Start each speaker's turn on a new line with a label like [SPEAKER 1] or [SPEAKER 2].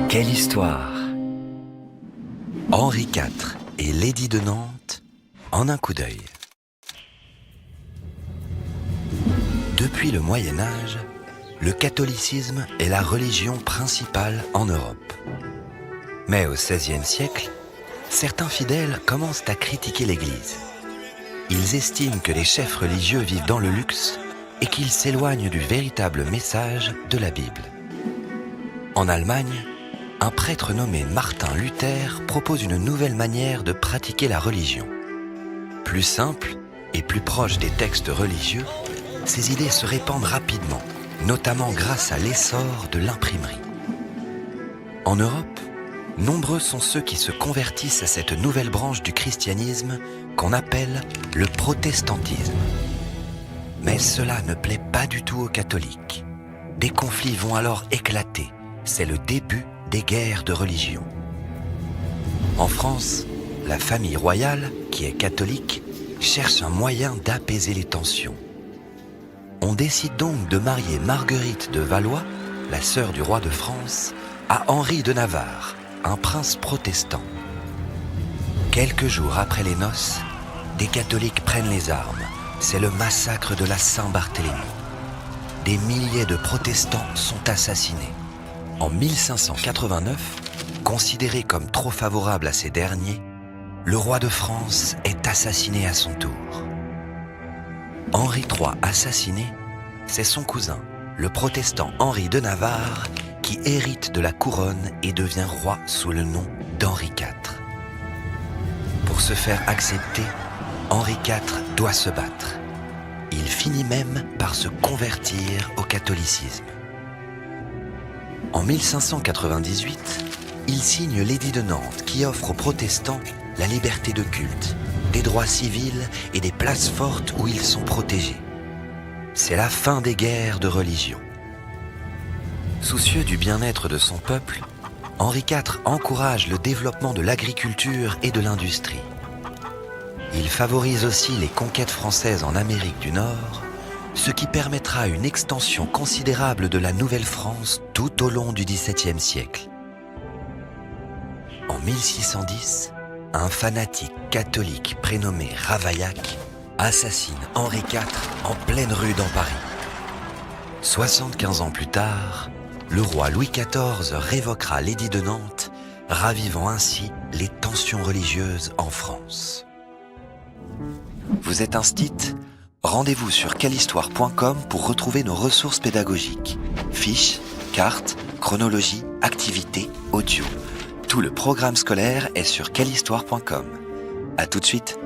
[SPEAKER 1] Quelle histoire! Henri IV et Lady de Nantes en un coup d'œil. Depuis le Moyen Âge, le catholicisme est la religion principale en Europe. Mais au XVIe siècle, certains fidèles commencent à critiquer l'Église. Ils estiment que les chefs religieux vivent dans le luxe et qu'ils s'éloignent du véritable message de la Bible. En Allemagne, un prêtre nommé Martin Luther propose une nouvelle manière de pratiquer la religion. Plus simple et plus proche des textes religieux, ces idées se répandent rapidement, notamment grâce à l'essor de l'imprimerie. En Europe, nombreux sont ceux qui se convertissent à cette nouvelle branche du christianisme qu'on appelle le protestantisme. Mais cela ne plaît pas du tout aux catholiques. Des conflits vont alors éclater. C'est le début des guerres de religion. En France, la famille royale, qui est catholique, cherche un moyen d'apaiser les tensions. On décide donc de marier Marguerite de Valois, la sœur du roi de France, à Henri de Navarre, un prince protestant. Quelques jours après les noces, des catholiques prennent les armes. C'est le massacre de la Saint-Barthélemy. Des milliers de protestants sont assassinés. En 1589, considéré comme trop favorable à ces derniers, le roi de France est assassiné à son tour. Henri III assassiné, c'est son cousin, le protestant Henri de Navarre, qui hérite de la couronne et devient roi sous le nom d'Henri IV. Pour se faire accepter, Henri IV doit se battre. Il finit même par se convertir au catholicisme. En 1598, il signe l'édit de Nantes qui offre aux protestants la liberté de culte, des droits civils et des places fortes où ils sont protégés. C'est la fin des guerres de religion. Soucieux du bien-être de son peuple, Henri IV encourage le développement de l'agriculture et de l'industrie. Il favorise aussi les conquêtes françaises en Amérique du Nord, ce qui permettra une extension considérable de la Nouvelle-France tout au long du XVIIe siècle. En 1610, un fanatique catholique prénommé Ravaillac assassine Henri IV en pleine rue dans Paris. 75 ans plus tard, le roi Louis XIV révoquera l'édit de Nantes, ravivant ainsi les tensions religieuses en France. Vous êtes un stit ? Rendez-vous sur quellehistoire.com pour retrouver nos ressources pédagogiques. Fiches, cartes, chronologie, activités, audio. Tout le programme scolaire est sur quellehistoire.com. À tout de suite.